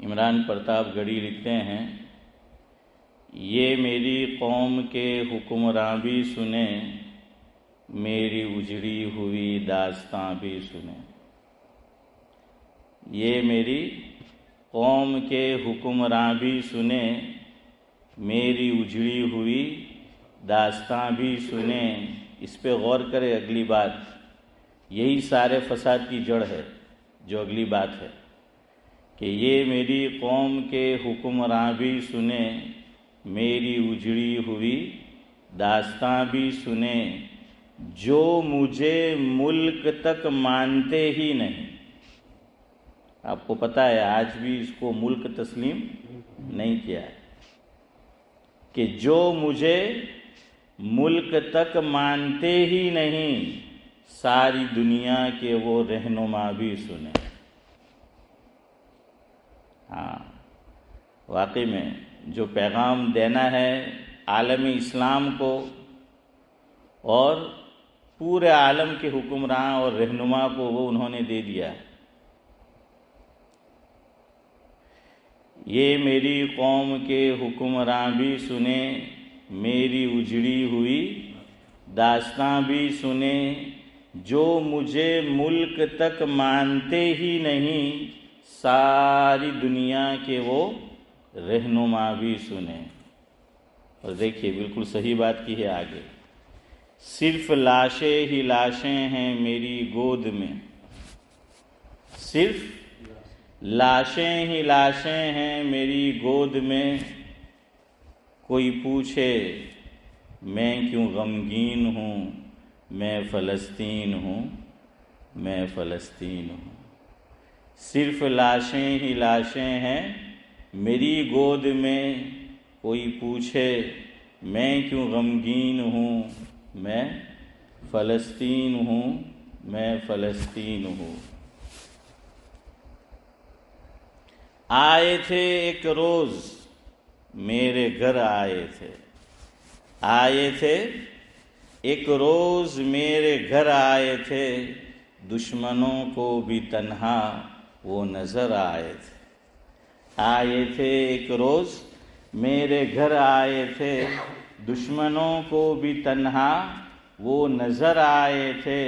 عمران پرتاپ گڑھی لکھتے ہیں، یہ میری قوم کے حکمراں بھی سنیں، میری اجڑی ہوئی داستاں بھی سنیں۔ یہ میری قوم کے حکمراں بھی سنیں، میری اجڑی ہوئی داستاں بھی سنیں۔ اس پہ غور کرے، اگلی بات یہی سارے فساد کی جڑ ہے۔ جو اگلی بات ہے کہ یہ میری قوم کے حکمراں بھی سنیں، میری اجڑی ہوئی داستاں بھی سنیں، جو مجھے ملک تک مانتے ہی نہیں۔ آپ کو پتہ ہے آج بھی اس کو ملک تسلیم نہیں کیا ہے، کہ جو مجھے ملک تک مانتے ہی نہیں، ساری دنیا کے وہ رہنما بھی سنیں۔ ہاں، واقعی میں جو پیغام دینا ہے عالم اسلام کو اور پورے عالم کے حکمراں اور رہنما کو، وہ انہوں نے دے دیا۔ یہ میری قوم کے حکمراں بھی سنیں، میری اجڑی ہوئی داستاں بھی سنیں، جو مجھے ملک تک مانتے ہی نہیں، ساری دنیا کے وہ رہنما بھی سنیں۔ اور دیکھیے بالکل صحیح بات کی ہے آگے، صرف لاشیں ہی لاشیں ہیں میری گود میں، صرف لاشیں ہی لاشیں ہیں میری گود میں، کوئی پوچھے میں کیوں غمگین ہوں، میں فلسطین ہوں، میں فلسطین ہوں۔ صرف لاشیں ہی لاشیں ہیں میری گود میں، کوئی پوچھے میں کیوں غمگین ہوں، میں فلسطین ہوں، میں فلسطین ہوں۔ آئے تھے ایک روز میرے گھر آئے تھے، آئے تھے ایک روز میرے گھر آئے تھے، دشمنوں کو بھی تنہا وہ نظر آئے تھے۔ آئے تھے ایک روز میرے گھر آئے تھے، دشمنوں کو بھی تنہا وہ نظر آئے تھے،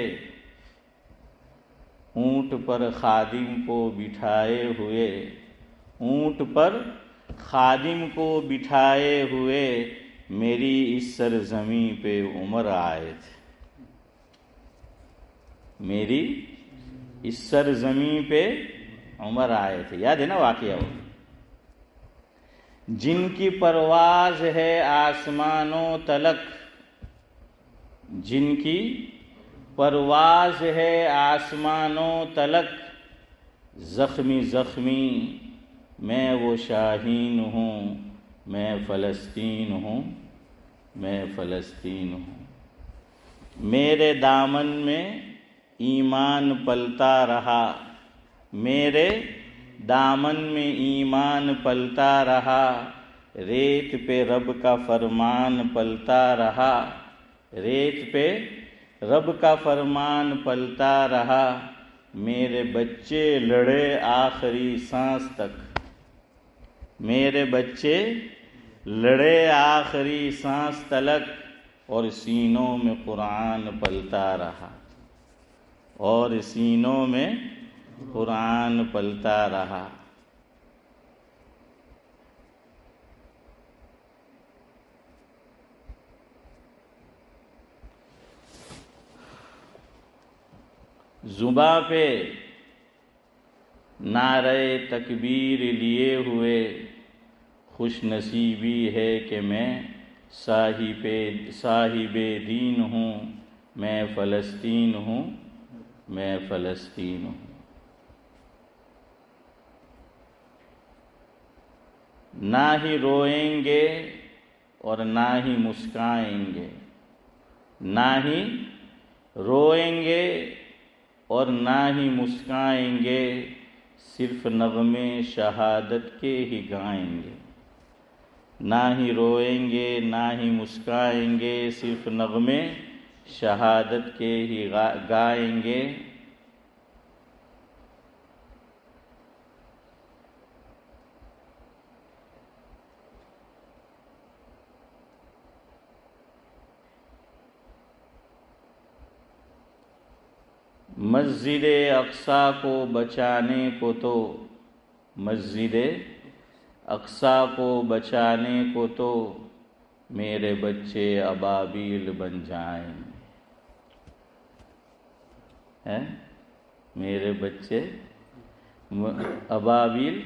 اونٹ پر خادم کو بٹھائے ہوئے، اونٹ پر خادم کو بٹھائے ہوئے، میری اس سرزمین پہ عمر آئے تھے، میری اس سرزمین پہ عمر آئے تھے۔ یاد ہے نا واقعہ وہ، جن کی پرواز ہے آسمانوں تلک، جن کی پرواز ہے آسمانوں تلک، زخمی زخمی میں وہ شاہین ہوں، میں فلسطین ہوں، میں فلسطین ہوں۔ میرے دامن میں ایمان پلتا رہا، میرے دامن میں ایمان پلتا رہا، ریت پہ رب کا فرمان پلتا رہا، ریت پہ رب کا فرمان پلتا رہا، میرے بچے لڑے آخری سانس تک، میرے بچے لڑے آخری سانس تلک، اور سینوں میں قرآن پلتا رہا، اور سینوں میں قرآن پلتا رہا۔ زباں پہ نعرہ تکبیر لیے ہوئے، خوش نصیبی ہے کہ میں صاحب دین ہوں، میں فلسطین ہوں، میں فلسطین ہوں۔ نہ ہی روئیں گے اور نہ ہی مسکرائیں گے، نہ ہی روئیں گے اور نہ ہی مسکرائیں گے، صرف نغمے شہادت کے ہی گائیں گے، نہ ہی روئیں گے نہ ہی مسکرائیں گے، صرف نغمے شہادت کے ہی گائیں گے۔ مسجد اقصی کو بچانے کو تو مسجد اقصی کو بچانے کو تو میرے بچے ابابیل بن جائیں ہیں، میرے بچے ابابیل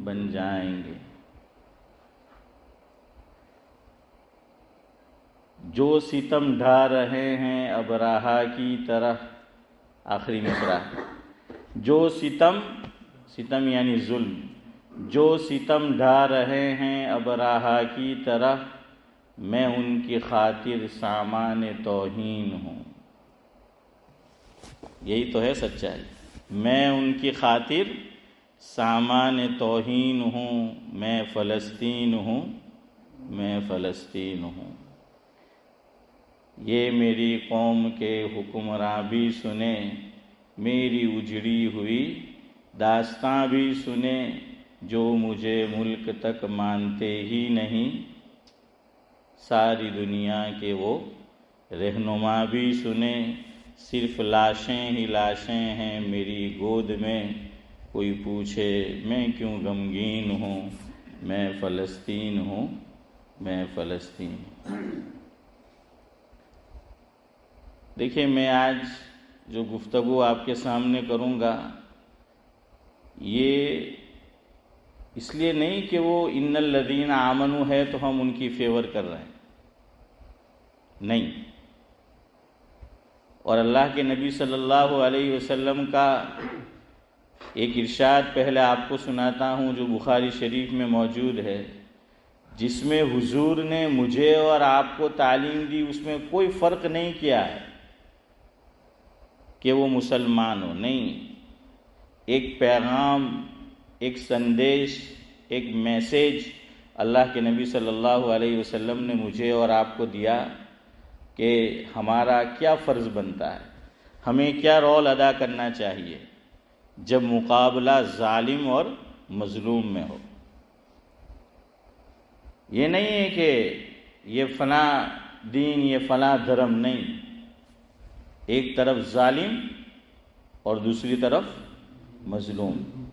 بن جائیں گے۔ جو ستم ڈھا رہے ہیں ابراہا کی طرح، آخری مصرع، جو ستم یعنی ظلم، جو ستم ڈھا رہے ہیں ابراہا کی طرح، میں ان کی خاطر سامان توہین ہوں۔ یہی تو ہے سچائی، میں ان کی خاطر سامان توہین ہوں، میں فلسطین ہوں، میں فلسطین ہوں۔ یہ میری قوم کے حکمراں بھی سنیں، میری اجڑی ہوئی داستاں بھی سنیں، جو مجھے ملک تک مانتے ہی نہیں، ساری دنیا کے وہ رہنما بھی سنیں، صرف لاشیں ہی لاشیں ہیں میری گود میں، کوئی پوچھے میں کیوں غمگین ہوں، میں فلسطین ہوں، میں فلسطین ہوں۔ دیکھیں، میں آج جو گفتگو آپ کے سامنے کروں گا، یہ اس لیے نہیں کہ وہ ان الذین آمنوا ہے تو ہم ان کی فیور کر رہے ہیں، نہیں۔ اور اللہ کے نبی صلی اللہ علیہ وسلم کا ایک ارشاد پہلے آپ کو سناتا ہوں جو بخاری شریف میں موجود ہے، جس میں حضور نے مجھے اور آپ کو تعلیم دی، اس میں کوئی فرق نہیں کیا ہے کہ وہ مسلمان ہو، نہیں۔ ایک پیغام، ایک سندیش، ایک میسیج اللہ کے نبی صلی اللہ علیہ وسلم نے مجھے اور آپ کو دیا کہ ہمارا کیا فرض بنتا ہے، ہمیں کیا رول ادا کرنا چاہیے جب مقابلہ ظالم اور مظلوم میں ہو۔ یہ نہیں ہے کہ یہ فلاں دین، یہ فلاں دھرم، نہیں۔ ایک طرف ظالم اور دوسری طرف مظلوم۔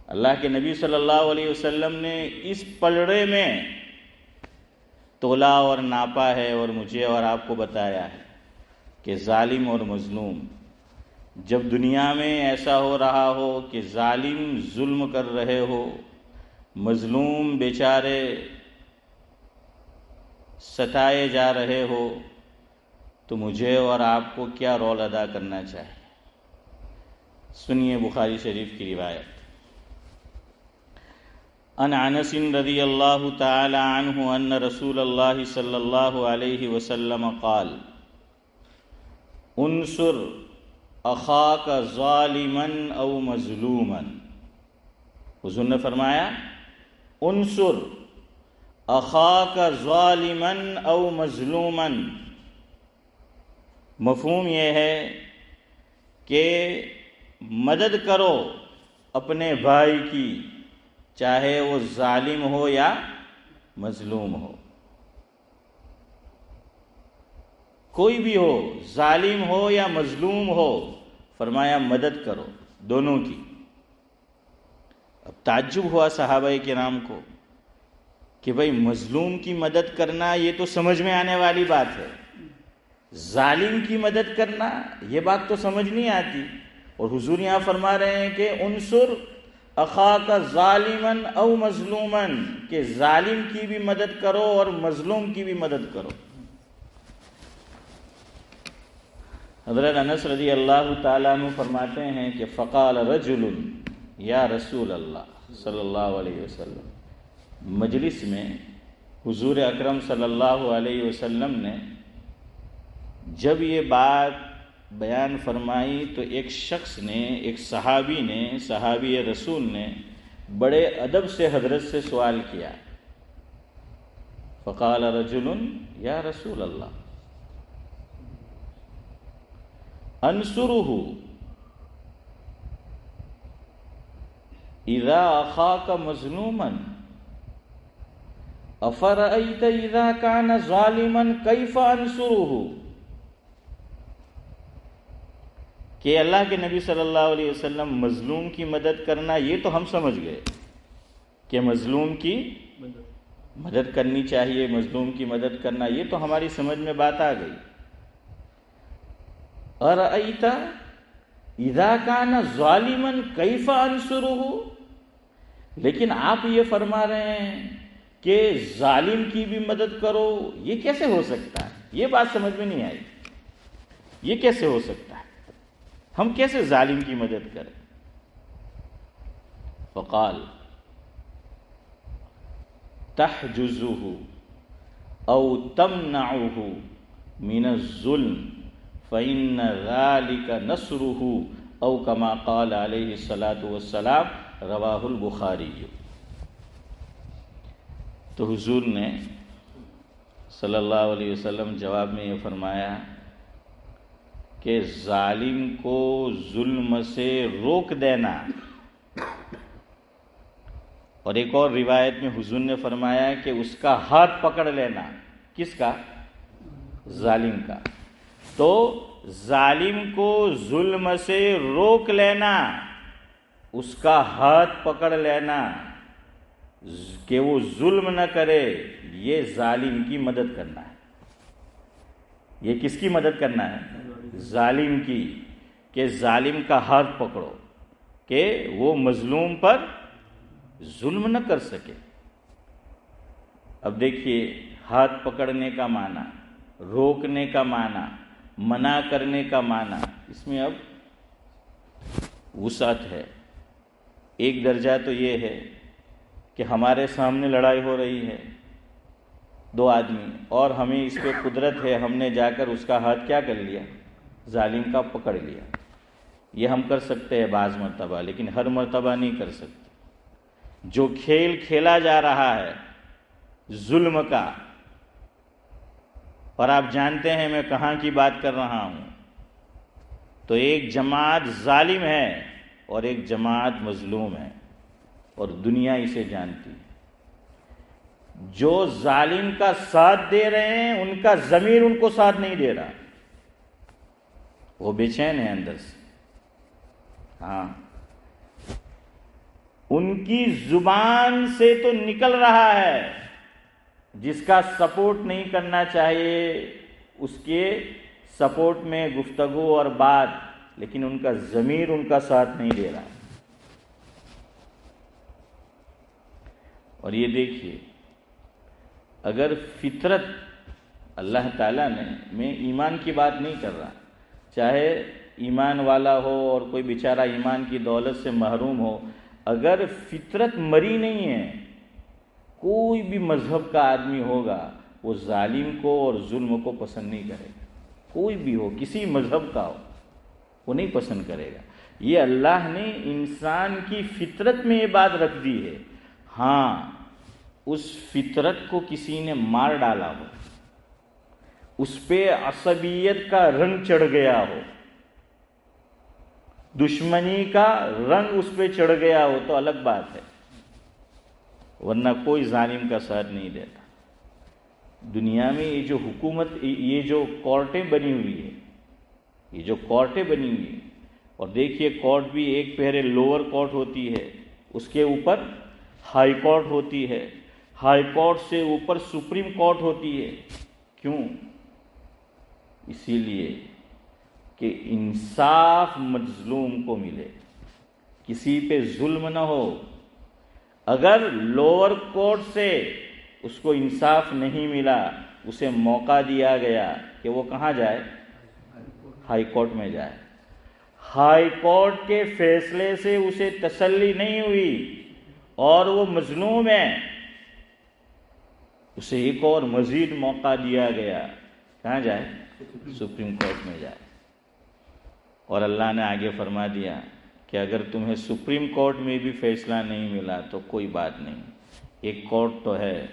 اللہ کے نبی صلی اللہ علیہ وسلم نے اس پلڑے میں تولا اور ناپا ہے اور مجھے اور آپ کو بتایا ہے کہ ظالم اور مظلوم، جب دنیا میں ایسا ہو رہا ہو کہ ظالم ظلم کر رہے ہو، مظلوم بیچارے ستائے جا رہے ہو، تو مجھے اور آپ کو کیا رول ادا کرنا چاہیے؟ سنیے بخاری شریف کی روایت۔ عن انس رضی اللہ تعالی عنہ ان رسول اللہ صلی اللہ علیہ وسلم قال انصر اخاک ظالما او مظلوما۔ حضور نے فرمایا انصر اخاک ظالما او مظلوما۔ مفہوم یہ ہے کہ مدد کرو اپنے بھائی کی، چاہے وہ ظالم ہو یا مظلوم ہو، کوئی بھی ہو، ظالم ہو یا مظلوم ہو، فرمایا مدد کرو دونوں کی۔ اب تعجب ہوا صحابہ کرام کو کہ بھئی مظلوم کی مدد کرنا یہ تو سمجھ میں آنے والی بات ہے، ظالم کی مدد کرنا یہ بات تو سمجھ نہیں آتی۔ اور حضور یہاں فرما رہے ہیں کہ انصر اخاک ظالما او مظلوما، کہ ظالم کی بھی مدد کرو اور مظلوم کی بھی مدد کرو۔ حضرت انس رضی اللہ تعالیٰ عنہ فرماتے ہیں کہ فقال رجل یا رسول اللہ صلی اللہ علیہ وسلم، مجلس میں حضور اکرم صلی اللہ علیہ وسلم نے جب یہ بات بیان فرمائی تو ایک شخص نے، ایک صحابی نے، صحابی رسول نے بڑے ادب سے حضرت سے سوال کیا۔ فقال رجل یا رسول اللہ انصره اذا اخاك مظلوما افرأيت اذا كان ظالما كيف انصره۔ کہ اللہ کے نبی صلی اللہ علیہ وسلم مظلوم کی مدد کرنا، یہ تو ہم سمجھ گئے کہ مظلوم کی مدد کرنی چاہیے، مظلوم کی مدد کرنا، یہ تو ہماری سمجھ میں بات آ گئی۔ ارأیت اذا کان ظالما کیف انصرہ، لیکن آپ یہ فرما رہے ہیں کہ ظالم کی بھی مدد کرو، یہ کیسے ہو سکتا ہے؟ یہ بات سمجھ میں نہیں آئی، یہ کیسے ہو سکتا ہے؟ ہم کیسے ظالم کی مدد کریں؟ فقال تحجزه او تمنعه من الظلم فإن ذلك نصره او كما قال علیہ الصلاة والسلام، رواہ البخاری۔ تو حضور نے صلی اللہ علیہ وسلم جواب میں یہ فرمایا کہ ظالم کو ظلم سے روک دینا، اور ایک اور روایت میں حضور نے فرمایا کہ اس کا ہاتھ پکڑ لینا۔ کس کا؟ ظالم کا۔ تو ظالم کو ظلم سے روک لینا، اس کا ہاتھ پکڑ لینا کہ وہ ظلم نہ کرے، یہ ظالم کی مدد کرنا ہے۔ یہ کس کی مدد کرنا ہے؟ ظالم کی، کہ ظالم کا ہاتھ پکڑو کہ وہ مظلوم پر ظلم نہ کر سکے۔ اب دیکھیے، ہاتھ پکڑنے کا معنی، روکنے کا معنی، منع کرنے کا معنی، اس میں اب وسعت ہے۔ ایک درجہ تو یہ ہے کہ ہمارے سامنے لڑائی ہو رہی ہے، دو آدمی، اور ہمیں اس پہ قدرت ہے، ہم نے جا کر اس کا ہاتھ کیا کر لیا؟ ظالم کا پکڑ لیا۔ یہ ہم کر سکتے ہیں بعض مرتبہ، لیکن ہر مرتبہ نہیں کر سکتے۔ جو کھیل کھیلا جا رہا ہے ظلم کا، اور آپ جانتے ہیں میں کہاں کی بات کر رہا ہوں، تو ایک جماعت ظالم ہے اور ایک جماعت مظلوم ہے، اور دنیا اسے جانتی ہے۔ جو ظالم کا ساتھ دے رہے ہیں ان کا ضمیر ان کو ساتھ نہیں دے رہا، وہ بے چین ہے اندر سے۔ ہاں، ان کی زبان سے تو نکل رہا ہے جس کا سپورٹ نہیں کرنا چاہیے، اس کے سپورٹ میں گفتگو اور بات، لیکن ان کا ضمیر ان کا ساتھ نہیں دے رہا۔ اور یہ دیکھیے، اگر فطرت اللہ تعالیٰ نے، میں ایمان کی بات نہیں کر رہا، چاہے ایمان والا ہو اور کوئی بیچارہ ایمان کی دولت سے محروم ہو، اگر فطرت مری نہیں ہے، کوئی بھی مذہب کا آدمی ہوگا وہ ظالم کو اور ظلم کو پسند نہیں کرے گا۔ کوئی بھی ہو، کسی مذہب کا ہو، وہ نہیں پسند کرے گا۔ یہ اللہ نے انسان کی فطرت میں یہ بات رکھ دی ہے۔ ہاں، اس فطرت کو کسی نے مار ڈالا ہو، اس پہ عصبیت کا رنگ چڑھ گیا ہو، دشمنی کا رنگ اس پہ چڑھ گیا ہو تو الگ بات ہے، ورنہ کوئی ظالم کا ساتھ نہیں دیتا۔ دنیا میں یہ جو حکومت، یہ جو کورٹیں بنی ہوئی ہے، یہ جو کورٹیں بنی ہوئی ہیں، اور دیکھیے کورٹ بھی ایک پہرے لوور کورٹ ہوتی ہے، اس کے اوپر ہائی کورٹ ہوتی ہے، ہائی کورٹ سے اوپر سپریم کورٹ ہوتی ہے۔ کیوں؟ اسی لیے کہ انصاف مظلوم کو ملے، کسی پہ ظلم نہ ہو۔ اگر لوور کورٹ سے اس کو انصاف نہیں ملا، اسے موقع دیا گیا کہ وہ کہاں جائے؟ ہائی کورٹ میں جائے۔ ہائی کورٹ کے فیصلے سے اسے تسلی نہیں ہوئی اور وہ مظلوم ہے، اسے ایک اور مزید موقع دیا گیا، کہاں جائے؟ سپریم کورٹ میں جائے۔ اور اللہ نے آگے فرما دیا کہ اگر تمہیں سپریم کورٹ میں بھی فیصلہ نہیں ملا تو کوئی بات نہیں، ایک کورٹ تو ہے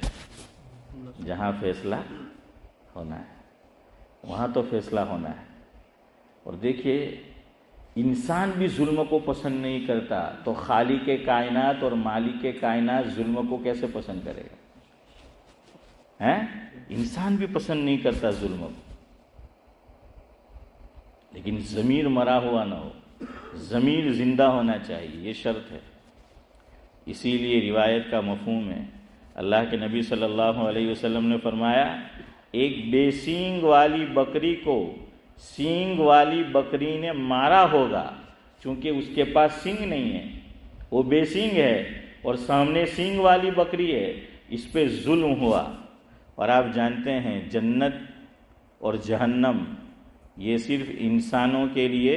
جہاں فیصلہ ہونا ہے، وہاں تو فیصلہ ہونا ہے۔ اور دیکھیے، انسان بھی ظلم کو پسند نہیں کرتا، تو خالق کائنات اور مالک کائنات ظلم کو کیسے پسند کرے گا؟ انسان بھی پسند نہیں کرتا ظلم کو۔ لیکن ضمیر مرا ہوا نہ ہو، ضمیر زندہ ہونا چاہیے، یہ شرط ہے۔ اسی لیے روایت کا مفہوم ہے، اللہ کے نبی صلی اللہ علیہ وسلم نے فرمایا ایک بے سینگ والی بکری کو سینگ والی بکری نے مارا ہوگا، چونکہ اس کے پاس سینگ نہیں ہے، وہ بے سینگ ہے اور سامنے سینگ والی بکری ہے، اس پہ ظلم ہوا۔ اور آپ جانتے ہیں جنت اور جہنم یہ صرف انسانوں کے لیے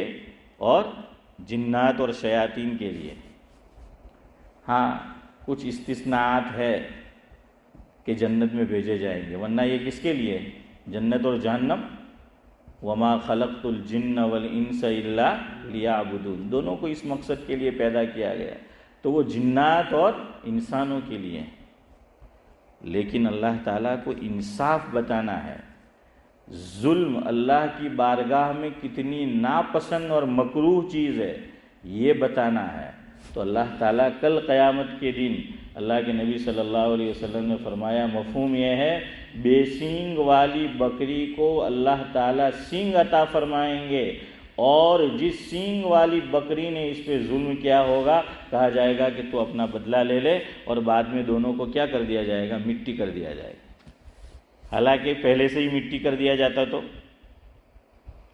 اور جنات اور شیاطین کے لیے، ہاں کچھ استثناءات ہے کہ جنت میں بھیجے جائیں گے، ورنہ یہ کس کے لیے جنت اور جہنم؟ وما خلقت الجن والانس الا لیعبدون، دونوں کو اس مقصد کے لیے پیدا کیا گیا، تو وہ جنات اور انسانوں کے لیے۔ لیکن اللہ تعالیٰ کو انصاف بتانا ہے، ظلم اللہ کی بارگاہ میں کتنی ناپسند اور مکروہ چیز ہے یہ بتانا ہے۔ تو اللہ تعالیٰ کل قیامت کے دن اللہ کے نبی صلی اللہ علیہ وسلم نے فرمایا مفہوم یہ ہے بے سینگ والی بکری کو اللہ تعالیٰ سینگ عطا فرمائیں گے، اور جس سینگ والی بکری نے اس پہ ظلم کیا ہوگا کہا جائے گا کہ تو اپنا بدلہ لے لے، اور بعد میں دونوں کو کیا کر دیا جائے گا؟ مٹی کر دیا جائے گا۔ حالانکہ پہلے سے ہی مٹی کر دیا جاتا تو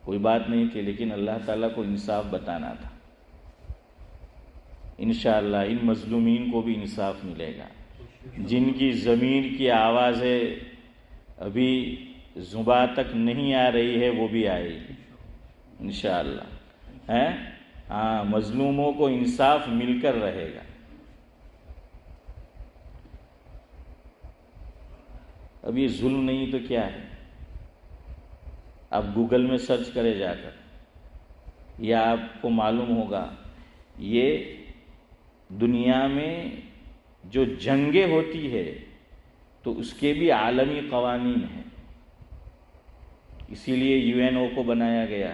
کوئی بات نہیں تھی، لیکن اللہ تعالیٰ کو انصاف بتانا تھا۔ انشاءاللہ ان مظلومین کو بھی انصاف ملے گا، جن کی ضمیر کی آوازیں ابھی زباں تک نہیں آ رہی ہے وہ بھی آئے گی انشاءاللہ، ہاں مظلوموں کو انصاف مل کر رہے گا۔ اب یہ ظلم نہیں تو کیا ہے؟ آپ گوگل میں سرچ کرے جا کر، یا آپ کو معلوم ہوگا یہ دنیا میں جو جنگیں ہوتی ہے تو اس کے بھی عالمی قوانین ہیں، اسی لیے UNO کو بنایا گیا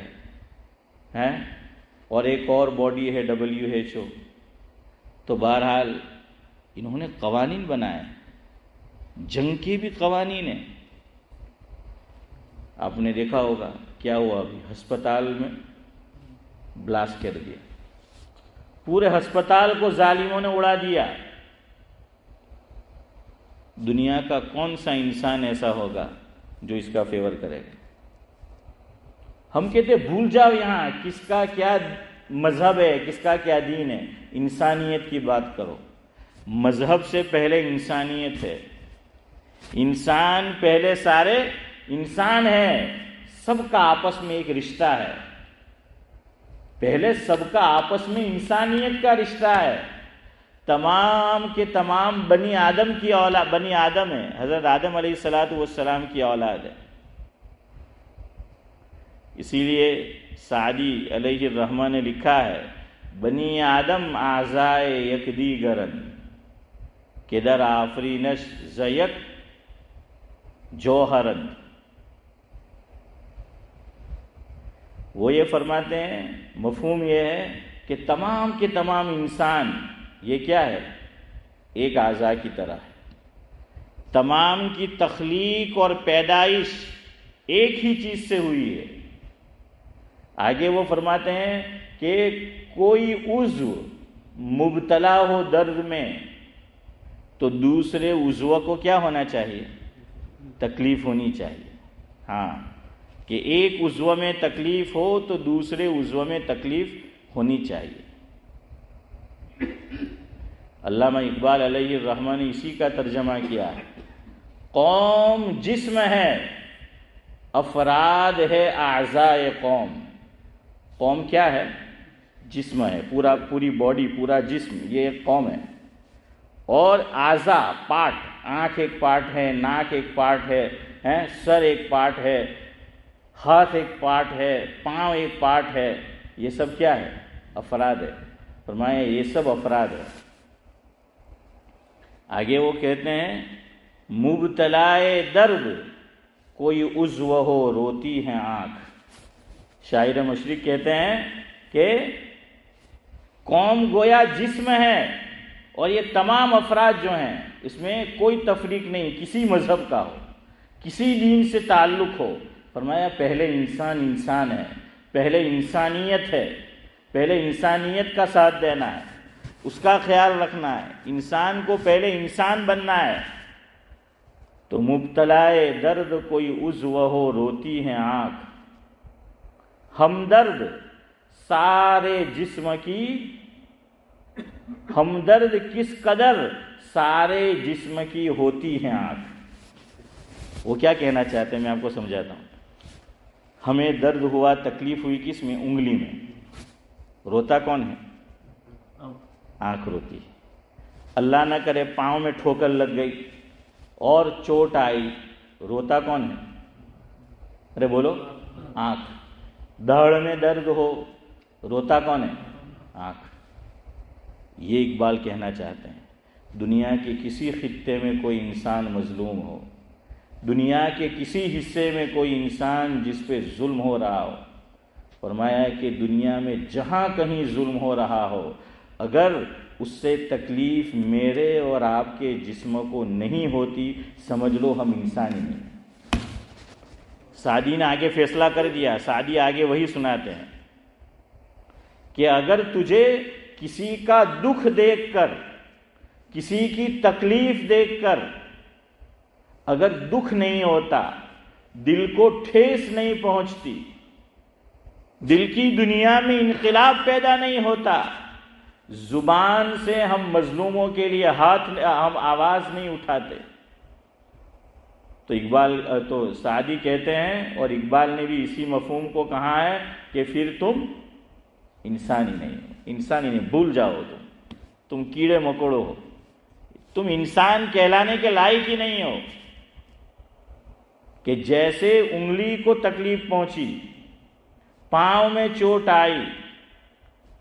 ہے، اور ایک اور باڈی ہے WHO۔ تو بہرحال انہوں نے قوانین بنائے، جنگ کے بھی قوانین ہیں۔ آپ نے دیکھا ہوگا کیا ہوا ابھی ہسپتال میں بلاسٹ کر دیا، پورے ہسپتال کو ظالموں نے اڑا دیا۔ دنیا کا کون سا انسان ایسا ہوگا جو اس کا فیور کرے گا؟ ہم کہتے بھول جاؤ یہاں کس کا کیا مذہب ہے، کس کا کیا دین ہے، انسانیت کی بات کرو۔ مذہب سے پہلے انسانیت ہے، انسان پہلے، سارے انسان ہے، سب کا آپس میں ایک رشتہ ہے، پہلے سب کا آپس میں انسانیت کا رشتہ ہے۔ تمام کے تمام بنی آدم کی اولاد، بنی آدم ہے، حضرت آدم علیہ السلام کی اولاد ہے۔ اسی لیے سعدی علیہ الرحمہ نے لکھا ہے بنی آدم اعضائے یکدی گرن کہ در آفرینش زیک جوہرن۔ وہ یہ فرماتے ہیں مفہوم یہ ہے کہ تمام کے تمام انسان یہ کیا ہے؟ ایک اعضاء کی طرح ہے، تمام کی تخلیق اور پیدائش ایک ہی چیز سے ہوئی ہے۔ آگے وہ فرماتے ہیں کہ کوئی عضو مبتلا ہو درد میں تو دوسرے عضو کو کیا ہونا چاہیے؟ تکلیف ہونی چاہیے، ہاں کہ ایک عضو میں تکلیف ہو تو دوسرے عضو میں تکلیف ہونی چاہیے۔ علامہ اقبال علیہ الرحمہ نے اسی کا ترجمہ کیا ہے، قوم جسم ہے، افراد ہے اعضائے قوم۔ قوم کیا ہے؟ جسم ہے، پوری باڈی، پورا جسم، یہ ایک قوم ہے۔ اور اعضاء پارٹ، آنکھ ایک پارٹ ہے، ناک ایک پارٹ ہے، سر ایک پارٹ ہے، ہاتھ ایک پارٹ ہے، پاؤں ایک پارٹ ہے، یہ سب کیا ہے؟ افراد ہے۔ فرمایا یہ سب افراد ہے۔ آگے وہ کہتے ہیں مبتلائے درد کوئی عضو ہو روتی ہے آنکھ۔ شاعر مشرق کہتے ہیں کہ قوم گویا جسم ہے، اور یہ تمام افراد جو ہیں اس میں کوئی تفریق نہیں، کسی مذہب کا ہو، کسی دین سے تعلق ہو۔ فرمایا پہلے انسان ہے، پہلے انسانیت ہے، پہلے انسانیت کا ساتھ دینا ہے، اس کا خیال رکھنا ہے، انسان کو پہلے انسان بننا ہے۔ تو مبتلائے درد کوئی عضو ہو روتی ہے آنکھ، ہمدرد سارے جسم کی، ہمدرد کس قدر سارے جسم کی ہوتی ہے آنکھ۔ وہ کیا کہنا چاہتے ہیں میں آپ کو سمجھاتا ہوں۔ ہمیں درد ہوا، تکلیف ہوئی کس میں؟ انگلی میں۔ روتا کون ہے؟ آنکھ روتی ہے۔ اللہ نہ کرے پاؤں میں ٹھوکر لگ گئی اور چوٹ آئی، روتا کون ہے؟ ارے بولو، آنکھ۔ دھڑ میں درد ہو، روتا کون ہے؟ آنکھ۔ یہ اقبال کہنا چاہتے ہیں دنیا کے کسی خطے میں کوئی انسان مظلوم ہو، دنیا کے کسی حصے میں کوئی انسان جس پہ ظلم ہو رہا ہو، فرمایا ہے کہ دنیا میں جہاں کہیں ظلم ہو رہا ہو، اگر اس سے تکلیف میرے اور آپ کے جسم کو نہیں ہوتی، سمجھ لو ہم انسان ہی نہیں۔ سعدی نے آگے فیصلہ کر دیا، سعدی آگے وہی سناتے ہیں کہ اگر تجھے کسی کا دکھ دیکھ کر، کسی کی تکلیف دیکھ کر اگر دکھ نہیں ہوتا، دل کو ٹھیس نہیں پہنچتی، دل کی دنیا میں انقلاب پیدا نہیں ہوتا، زبان سے ہم مظلوموں کے لیے ہم آواز نہیں اٹھاتے، تو سعدی کہتے ہیں، اور اقبال نے بھی اسی مفہوم کو کہا ہے کہ پھر تم انسان ہی نہیں ہو، انسان ہی نہیں، بھول جاؤ، تم کیڑے مکوڑے ہو، تم انسان کہلانے کے لائق ہی نہیں ہو۔ کہ جیسے انگلی کو تکلیف پہنچی، پاؤں میں چوٹ آئی،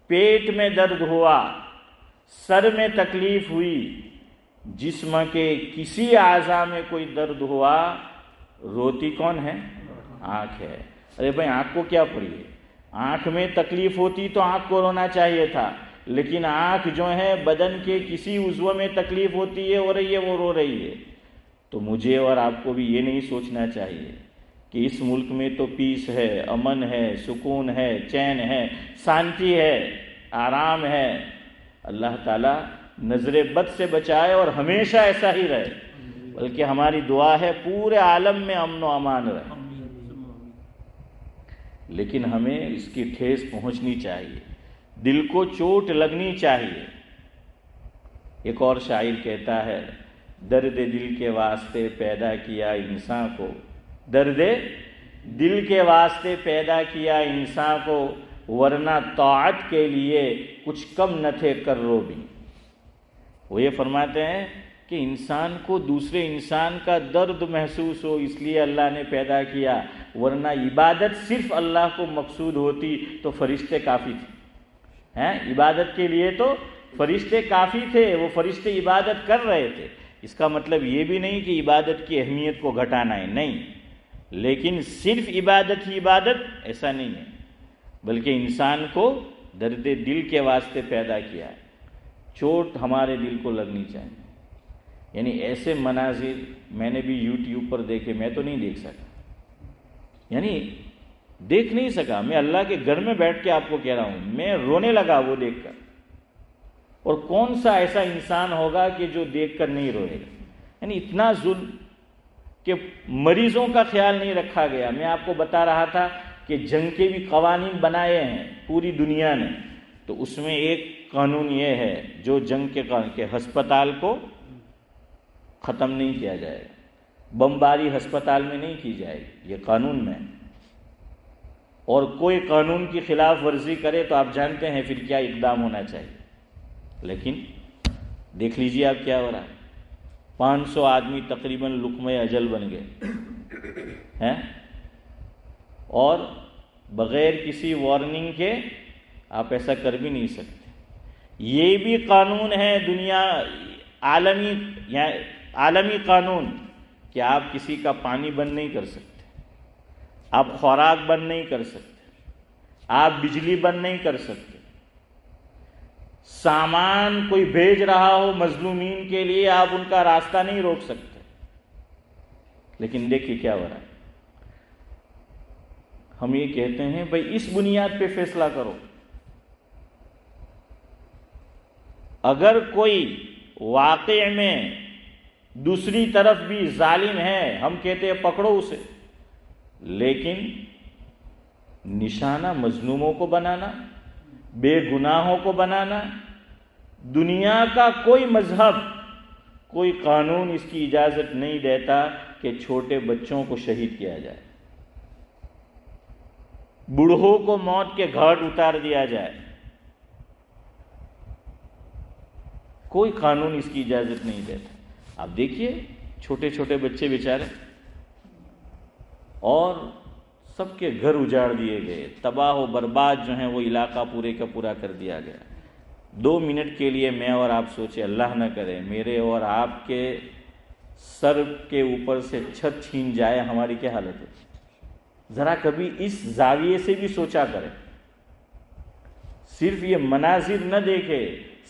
پیٹ میں درد ہوا، سر میں تکلیف ہوئی، جسم کے کسی اعضاء میں کوئی درد ہوا، روتی کون ہے؟ آنکھ ہے۔ ارے بھائی آنکھ کو کیا پڑی ہے؟ آنکھ میں تکلیف ہوتی تو آنکھ کو رونا چاہیے تھا، لیکن آنکھ جو ہے بدن کے کسی عضو میں تکلیف ہوتی ہے، ہو رہی ہے، وہ رو رہی ہے۔ تو مجھے اور آپ کو بھی یہ نہیں سوچنا چاہیے کہ اس ملک میں تو پیس ہے، امن ہے، سکون ہے، چین ہے، شانتی ہے، آرام ہے۔ اللہ تعالیٰ نظر بد سے بچائے اور ہمیشہ ایسا ہی رہے، بلکہ ہماری دعا ہے پورے عالم میں امن و امان رہے، لیکن ہمیں اس کی ٹھیس پہنچنی چاہیے، دل کو چوٹ لگنی چاہیے۔ ایک اور شاعر کہتا ہے، درد دل کے واسطے پیدا کیا انسان کو، درد دل کے واسطے پیدا کیا انسان کو، ورنہ طاعت کے لیے کچھ کم نہ تھے کرو بھی۔ وہ یہ فرماتے ہیں کہ انسان کو دوسرے انسان کا درد محسوس ہو، اس لیے اللہ نے پیدا کیا، ورنہ عبادت صرف اللہ کو مقصود ہوتی تو فرشتے کافی تھے۔ عبادت کے لیے تو فرشتے کافی تھے، وہ فرشتے عبادت کر رہے تھے۔ اس کا مطلب یہ بھی نہیں کہ عبادت کی اہمیت کو گھٹانا ہے، نہیں، لیکن صرف عبادت ہی عبادت ایسا نہیں ہے، بلکہ انسان کو درد دل کے واسطے پیدا کیا ہے، چوٹ ہمارے دل کو لگنی چاہیے۔ یعنی ایسے مناظر میں نے بھی یوٹیوب پر دیکھے، میں تو نہیں دیکھ سکا، یعنی دیکھ نہیں سکا، میں اللہ کے گھر میں بیٹھ کے آپ کو کہہ رہا ہوں، میں رونے لگا وہ دیکھ کر۔ اور کون سا ایسا انسان ہوگا کہ جو دیکھ کر نہیں روئے گا؟ یعنی اتنا ظلم کہ مریضوں کا خیال نہیں رکھا گیا۔ میں آپ کو بتا رہا تھا کہ جنگ کے بھی قوانین بنائے ہیں پوری دنیا نے، تو اس میں ایک قانون یہ ہے جو جنگ کے قانون کہ ہسپتال کو ختم نہیں کیا جائے گا، بمباری ہسپتال میں نہیں کی جائے گی، یہ قانون میں۔ اور کوئی قانون کی خلاف ورزی کرے تو آپ جانتے ہیں پھر کیا اقدام ہونا چاہیے۔ لیکن دیکھ لیجیے آپ کیا ہو رہا ہے، 500 آدمی تقریباً لقمہ اجل بن گئے ہیں، اور بغیر کسی وارننگ کے آپ ایسا کر بھی نہیں سکتے۔ یہ بھی قانون ہے دنیا عالمی قانون کہ آپ کسی کا پانی بند نہیں کر سکتے، آپ خوراک بند نہیں کر سکتے، آپ بجلی بند نہیں کر سکتے، سامان کوئی بھیج رہا ہو مظلومین کے لیے آپ ان کا راستہ نہیں روک سکتے۔ لیکن دیکھیے کیا ہو رہا ہے، ہم یہ کہتے ہیں بھئی اس بنیاد پہ فیصلہ کرو. اگر کوئی واقع میں دوسری طرف بھی ظالم ہے ہم کہتے ہیں پکڑو اسے، لیکن نشانہ مظلوموں کو بنانا، بے گناہوں کو بنانا، دنیا کا کوئی مذہب، کوئی قانون اس کی اجازت نہیں دیتا کہ چھوٹے بچوں کو شہید کیا جائے، بوڑھوں کو موت کے گھاٹ اتار دیا جائے. کوئی قانون اس کی اجازت نہیں دیتا. آپ دیکھیے چھوٹے چھوٹے بچے بیچارے، اور سب کے گھر اجاڑ دیے گئے، تباہ و برباد جو ہیں وہ علاقہ پورے کا پورا کر دیا گیا. 2 منٹ کے لیے میں اور آپ سوچے، اللہ نہ کرے میرے اور آپ کے سر کے اوپر سے چھت چھین جائے، ہماری کیا حالت ہے؟ ذرا کبھی اس زاویے سے بھی سوچا کریں. صرف یہ مناظر نہ دیکھے،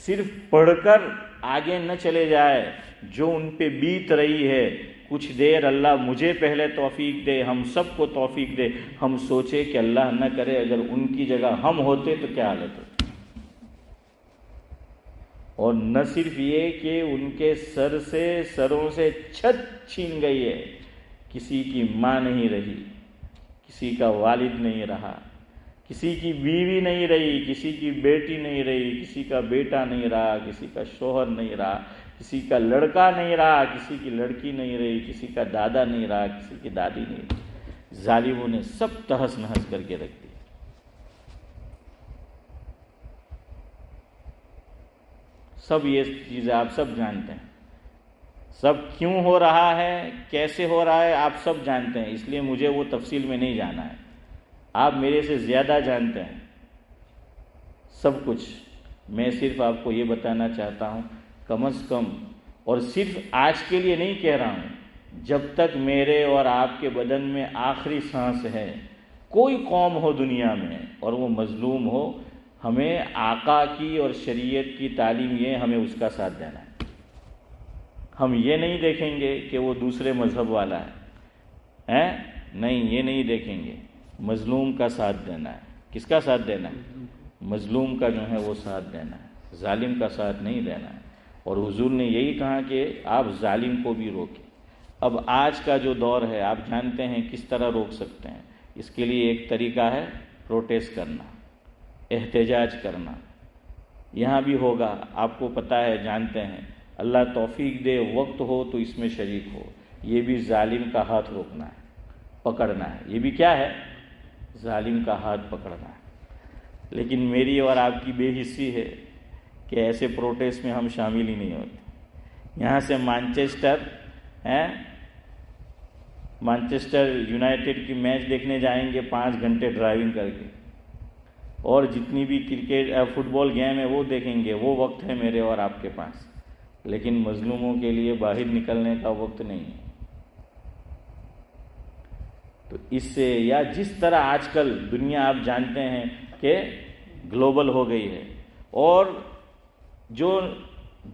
صرف پڑھ کر آگے نہ چلے جائے. جو ان پہ بیت رہی ہے کچھ دیر، اللہ مجھے پہلے توفیق دے، ہم سب کو توفیق دے، ہم سوچے کہ اللہ نہ کرے اگر ان کی جگہ ہم ہوتے تو کیا حالت ہوتی. اور نہ صرف یہ کہ ان کے سروں سے چھت چھین گئی ہے، کسی کی ماں نہیں رہی، کسی کا والد نہیں رہا، کسی کی بیوی نہیں رہی، کسی کی بیٹی نہیں رہی، کسی کا بیٹا نہیں رہا، کسی کا شوہر نہیں رہا، کسی کا لڑکا نہیں رہا، کسی کی لڑکی نہیں رہی، کسی کا دادا نہیں رہا، کسی کی دادی نہیں رہی. ظالموں نے سب تہس نہس کر کے رکھ دیا. سب یہ چیزیں آپ سب جانتے ہیں، سب کیوں ہو رہا ہے، کیسے ہو رہا ہے، آپ سب جانتے ہیں. اس لیے مجھے وہ تفصیل میں نہیں جانا ہے، آپ میرے سے زیادہ جانتے ہیں سب کچھ. میں صرف آپ کو یہ بتانا چاہتا ہوں کم از کم، اور صرف آج کے لیے نہیں کہہ رہا ہوں، جب تک میرے اور آپ کے بدن میں آخری سانس ہے، کوئی قوم ہو دنیا میں اور وہ مظلوم ہو، ہمیں آقا کی اور شریعت کی تعلیم یہ ہمیں اس کا ساتھ دینا ہے. ہم یہ نہیں دیکھیں گے کہ وہ دوسرے مذہب والا ہے، نہیں، یہ نہیں دیکھیں گے. مظلوم کا ساتھ دینا ہے. کس کا ساتھ دینا ہے؟ مظلوم کا جو ہے وہ ساتھ دینا ہے، ظالم کا ساتھ نہیں دینا ہے. اور حضور نے یہی کہا کہ آپ ظالم کو بھی روکیں. اب آج کا جو دور ہے آپ جانتے ہیں کس طرح روک سکتے ہیں. اس کے لیے ایک طریقہ ہے پروٹیسٹ کرنا، احتجاج کرنا. یہاں بھی ہوگا، آپ کو پتہ ہے، جانتے ہیں. اللہ توفیق دے وقت ہو تو اس میں شریک ہو. یہ بھی ظالم کا ہاتھ روکنا ہے، پکڑنا ہے. یہ بھی کیا ہے؟ ظالم کا ہاتھ پکڑنا ہے. لیکن میری اور آپ کی بے حسی ہے کہ ایسے پروٹیسٹ میں ہم شامل ہی نہیں ہوتے. یہاں سے مانچسٹر یونائٹڈ کی میچ دیکھنے جائیں گے 5 گھنٹے ڈرائیونگ کر کے، اور جتنی بھی کرکٹ فٹ بال گیم ہے وہ دیکھیں گے. وہ وقت ہے میرے اور آپ کے پاس، لیکن مظلوموں کے لیے باہر نکلنے کا وقت نہیں ہے. تو اس سے، یا جس طرح آج کل دنیا آپ جانتے ہیں کہ گلوبل ہو گئی ہے، اور جو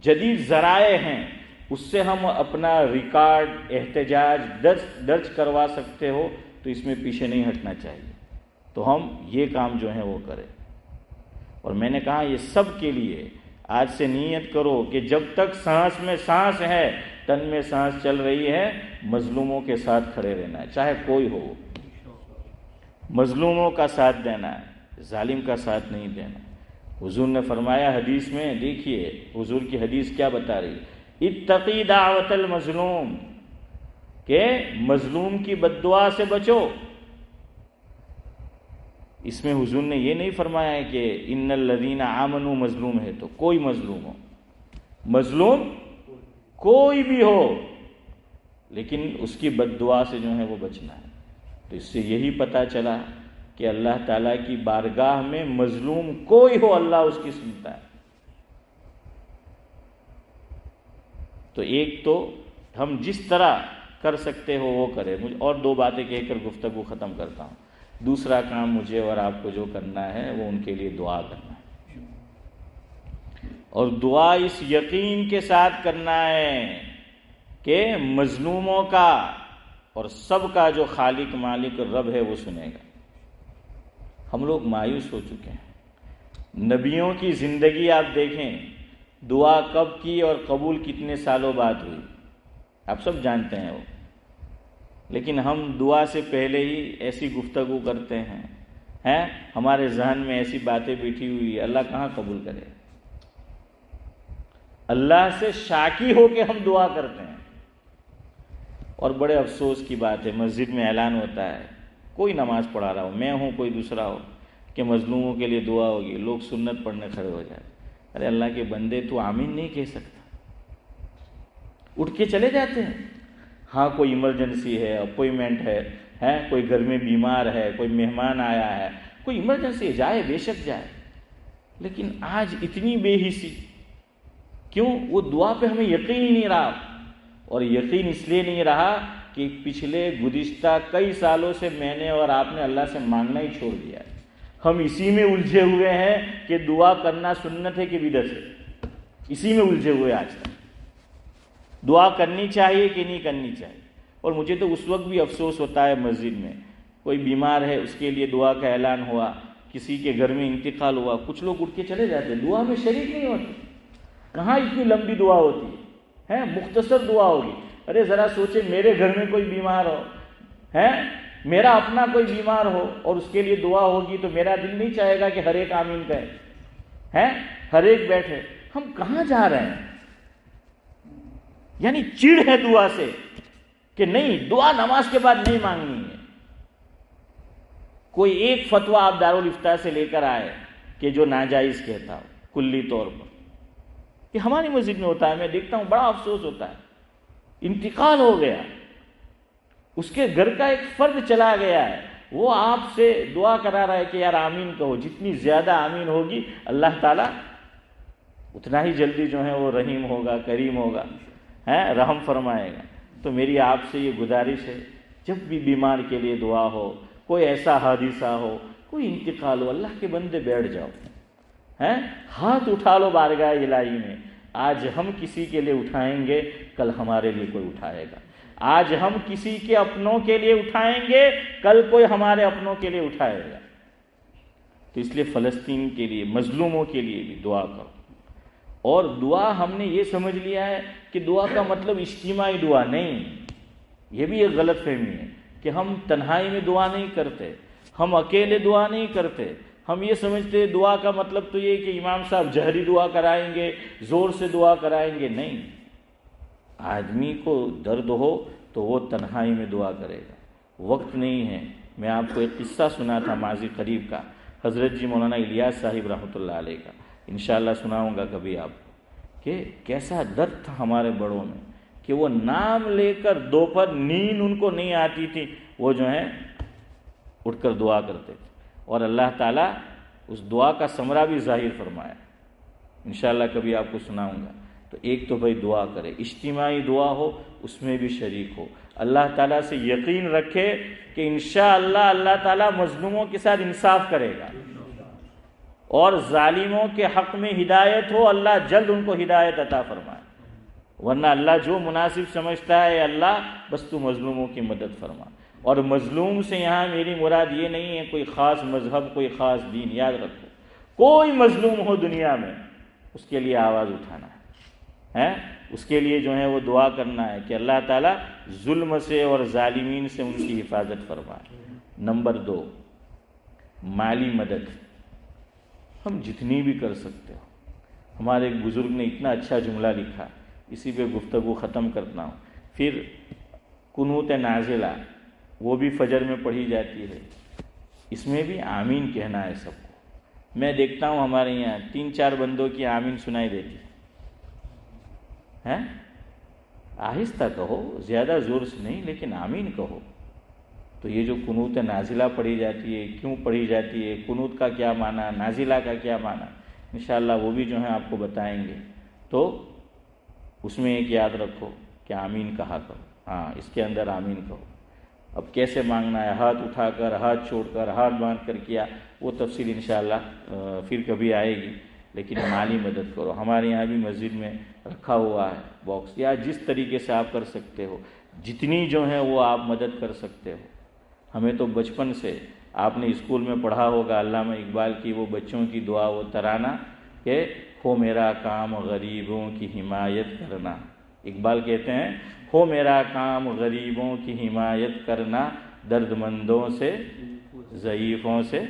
جدید ذرائع ہیں اس سے ہم اپنا ریکارڈ، احتجاج درج کروا سکتے ہو، تو اس میں پیچھے نہیں ہٹنا چاہیے. تو ہم یہ کام جو ہے وہ کریں. اور میں نے کہا یہ سب کے لیے آج سے نیت کرو کہ جب تک سانس میں سانس ہے، تن میں سانس چل رہی ہے، مظلوموں کے ساتھ کھڑے رہنا ہے، چاہے کوئی ہو. مظلوموں کا ساتھ دینا ہے، ظالم کا ساتھ نہیں دینا. حضور نے فرمایا حدیث میں، دیکھیے حضور کی حدیث کیا بتا رہی ہے، اتقی دعوت المظلوم، کہ مظلوم کی بد دعا سے بچو. اس میں حضور نے یہ نہیں فرمایا ہے کہ ان الذین آمنوا مظلوم ہے تو کوئی مظلوم ہو. مظلوم کوئی بھی ہو، لیکن اس کی بد دعا سے جو ہے وہ بچنا ہے. تو اس سے یہی پتہ چلا کہ اللہ تعالیٰ کی بارگاہ میں مظلوم کوئی ہو اللہ اس کی سنتا ہے. تو ایک تو ہم جس طرح کر سکتے ہو وہ کرے. اور 2 باتیں کہہ کر گفتگو ختم کرتا ہوں. دوسرا کام مجھے اور آپ کو جو کرنا ہے وہ ان کے لیے دعا کرنا ہے، اور دعا اس یقین کے ساتھ کرنا ہے کہ مظلوموں کا اور سب کا جو خالق مالک رب ہے وہ سنے گا. ہم لوگ مایوس ہو چکے ہیں۔ نبیوں کی زندگی آپ دیکھیں، دعا کب کی اور قبول کتنے سالوں بعد ہوئی، آپ سب جانتے ہیں وہ، لیکن ہم دعا سے پہلے ہی ایسی گفتگو کرتے ہیں، ہمارے ذہن میں ایسی باتیں بیٹھی ہوئی، اللہ کہاں قبول کرے؟ اللہ سے شاکی ہو کے ہم دعا کرتے ہیں۔ اور بڑے افسوس کی بات ہے، مسجد میں اعلان ہوتا ہے، کوئی نماز پڑھا رہا ہو، میں ہوں کوئی دوسرا ہو، کہ مظلوموں کے لیے دعا ہوگی، لوگ سنت پڑھنے کھڑے ہو جاتے۔ ارے اللہ کے بندے، تو آمین نہیں کہہ سکتا؟ اٹھ کے چلے جاتے ہیں۔ ہاں کوئی ایمرجنسی ہے، اپوائنٹمنٹ ہے، کوئی گھر میں بیمار ہے، کوئی مہمان آیا ہے، کوئی ایمرجنسی ہے، جائے، بے شک جائے، لیکن آج اتنی بے حسی کیوں؟ وہ دعا پہ ہمیں یقین ہی نہیں رہا، اور یقین اس لیے نہیں رہا کہ پچھلے گزشتہ کئی سالوں سے میں نے اور آپ نے اللہ سے مانگنا ہی چھوڑ دیا ہے۔ ہم اسی میں الجھے ہوئے ہیں کہ دعا کرنا سنت ہے کہ بدعت ہے، اسی میں الجھے ہوئے آج تک۔ دعا کرنی چاہیے کہ نہیں کرنی چاہیے؟ اور مجھے تو اس وقت بھی افسوس ہوتا ہے، مسجد میں کوئی بیمار ہے، اس کے لیے دعا کا اعلان ہوا، کسی کے گھر میں انتقال ہوا، کچھ لوگ اٹھ کے چلے جاتے ہیں، دعا میں شریک نہیں ہوتے۔ کہاں اتنی لمبی دعا ہوتی ہے، مختصر دعا ہوگی۔ ارے ذرا سوچے، میرے گھر میں کوئی بیمار ہو، میرا اپنا کوئی بیمار ہو، اور اس کے لیے دعا ہوگی، تو میرا دل نہیں چاہے گا کہ ہر ایک آمین کہے، ہر ایک بیٹھے۔ ہم کہاں جا رہے ہیں؟ یعنی چڑ ہے دعا سے کہ نہیں، دعا نماز کے بعد نہیں مانگنی ہے۔ کوئی ایک فتویٰ آپ دارالافتاء سے لے کر آئے کہ جو ناجائز کہتا ہو کلی طور پر، کہ ہماری مسجد میں ہوتا ہے، میں دیکھتا ہوں، بڑا افسوس ہوتا ہے۔ انتقال ہو گیا، اس کے گھر کا ایک فرد چلا گیا ہے، وہ آپ سے دعا کرا رہا ہے کہ یار آمین کہو، جتنی زیادہ آمین ہوگی اللہ تعالیٰ اتنا ہی جلدی جو ہے وہ رحیم ہوگا، کریم ہوگا، رحم فرمائے گا۔ تو میری آپ سے یہ گزارش ہے، جب بھی بیمار کے لیے دعا ہو، کوئی ایسا حادثہ ہو، کوئی انتقال ہو، اللہ کے بندے بیٹھ جاؤ، ہاتھ اٹھا لو بارگاہ الہی میں۔ آج ہم کسی کے لیے اٹھائیں گے، کل ہمارے لیے کوئی اٹھائے گا۔ آج ہم کسی کے اپنوں کے لیے اٹھائیں گے، کل کوئی ہمارے اپنوں کے لیے اٹھائے گا۔ تو اس لیے فلسطین کے لیے، مظلوموں کے لیے بھی دعا کرو۔ اور دعا ہم نے یہ سمجھ لیا ہے کہ دعا کا مطلب اجتماعی دعا نہیں، یہ بھی ایک غلط فہمی ہے کہ ہم تنہائی میں دعا نہیں کرتے، ہم اکیلے دعا نہیں کرتے۔ ہم یہ سمجھتے دعا کا مطلب تو یہ کہ امام صاحب جہری دعا کرائیں گے، زور سے دعا کرائیں گے، نہیں۔ آدمی کو درد ہو تو وہ تنہائی میں دعا کرے گا، وقت نہیں ہے۔ میں آپ کو ایک قصہ سنا تھا ماضی قریب کا، حضرت جی مولانا الیاس صاحب رحمۃ اللہ علیہ کا، انشاءاللہ سناؤں گا کبھی آپ کو، کہ کیسا درد تھا ہمارے بڑوں میں، کہ وہ نام لے کر دوپہر نیند ان کو نہیں آتی تھی، وہ جو ہے اٹھ کر دعا کرتے تھے، اور اللہ تعالیٰ اس دعا کا ثمرہ بھی ظاہر فرمایا۔ انشاءاللہ کبھی آپ کو سناؤں گا۔ تو ایک تو بھائی دعا کرے، اجتماعی دعا ہو، اس میں بھی شریک ہو، اللہ تعالیٰ سے یقین رکھے کہ انشاءاللہ اللہ تعالیٰ مظلوموں کے ساتھ انصاف کرے گا، اور ظالموں کے حق میں ہدایت ہو، اللہ جلد ان کو ہدایت عطا فرمائے، ورنہ اللہ جو مناسب سمجھتا ہے، اللہ بس تو مظلوموں کی مدد فرما۔ اور مظلوم سے یہاں میری مراد یہ نہیں ہے کوئی خاص مذہب، کوئی خاص دین، یاد رکھو، کوئی مظلوم ہو دنیا میں، اس کے لیے آواز اٹھانا ہے، اس کے لیے جو ہے وہ دعا کرنا ہے کہ اللہ تعالیٰ ظلم سے اور ظالمین سے ان کی حفاظت فرمائے۔ نمبر 2، مالی مدد ہم جتنی بھی کر سکتے ہو۔ ہمارے ایک بزرگ نے اتنا اچھا جملہ لکھا، اسی پہ گفتگو ختم کرنا ہوں۔ پھر قنوت نازلہ، وہ بھی فجر میں پڑھی جاتی ہے، اس میں بھی آمین کہنا ہے سب کو۔ میں دیکھتا ہوں ہمارے یہاں 3-4 بندوں کی آمین سنائی دیتی ہے، آہستہ کہو، زیادہ زور سے نہیں، لیکن آمین کہو۔ تو یہ جو قنوت نازلہ پڑھی جاتی ہے، کیوں پڑھی جاتی ہے، قنوت کا کیا معنی، نازلہ کا کیا معنی، انشاءاللہ وہ بھی جو ہے آپ کو بتائیں گے۔ تو اس میں ایک یاد رکھو کہ آمین کہا کرو، اس کے اندر آمین کہو۔ اب کیسے مانگنا ہے، ہاتھ اٹھا کر، ہاتھ چھوڑ کر، ہاتھ باندھ کر کیا، وہ تفصیل انشاءاللہ پھر کبھی آئے گی، لیکن مالی مدد کرو۔ ہمارے یہاں بھی مسجد میں رکھا ہوا ہے باکس، یا جس طریقے سے آپ کر سکتے ہو، جتنی جو ہے وہ آپ مدد کر سکتے ہو۔ ہمیں تو بچپن سے آپ نے اسکول میں پڑھا ہوگا علامہ اقبال کی وہ بچوں کی دعا و ترانہ کہ ہو میرا کام غریبوں کی حمایت کرنا. اقبال کہتے ہیں ہو میرا کام غریبوں کی حمایت کرنا، درد مندوں سے ضعیفوں سے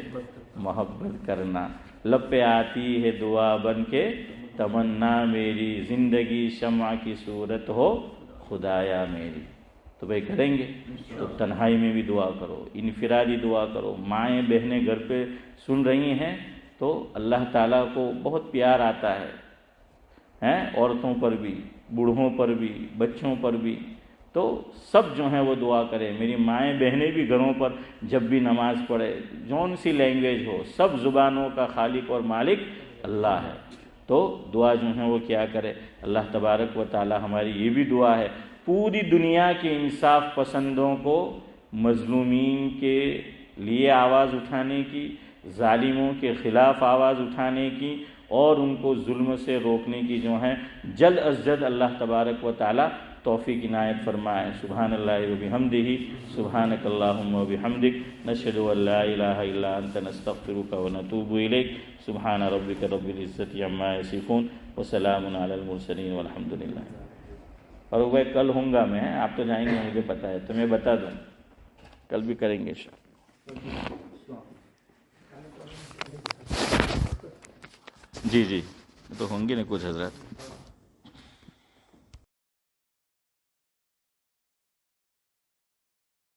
محبت کرنا. لب پہ آتی ہے دعا بن کے تمنا میری، زندگی شمع کی صورت ہو خدایا میری. تو بھائی کریں گے تو تنہائی میں بھی دعا کرو، انفرادی دعا کرو. مائیں بہنیں گھر پہ سن رہی ہیں تو اللہ تعالیٰ کو بہت پیار آتا ہے، عورتوں پر بھی، بوڑھوں پر بھی، بچوں پر بھی. تو سب جو ہیں وہ دعا کریں. میری مائیں بہنیں بھی گھروں پر جب بھی نماز پڑھے، جون سی لینگویج ہو، سب زبانوں کا خالق اور مالک اللہ ہے. تو دعا جو ہے وہ کیا کرے. اللہ تبارک و تعالی ہماری یہ بھی دعا ہے پوری دنیا کے انصاف پسندوں کو مظلومین کے لیے آواز اٹھانے کی، ظالموں کے خلاف آواز اٹھانے کی، اور ان کو ظلم سے روکنے کی جو ہے جلد از جلد اللہ تبارک و تعالی توفیق عنایت فرمائے. سبحان اللہ و بحمدہ، سبحانک اللہم و بحمدک، نشہد ان لا الہ الا انت، نستغفرک و نتوب الیک. سبحان ربک رب العزت عما یصفون وسلام علی المرسلین والحمد للہ. اور وہ کل ہوں گا میں، آپ تو جائیں گے مجھے پتہ ہے، تو میں بتا دوں کل بھی کریں گے جی تو ہوں گے نا کچھ حضرات.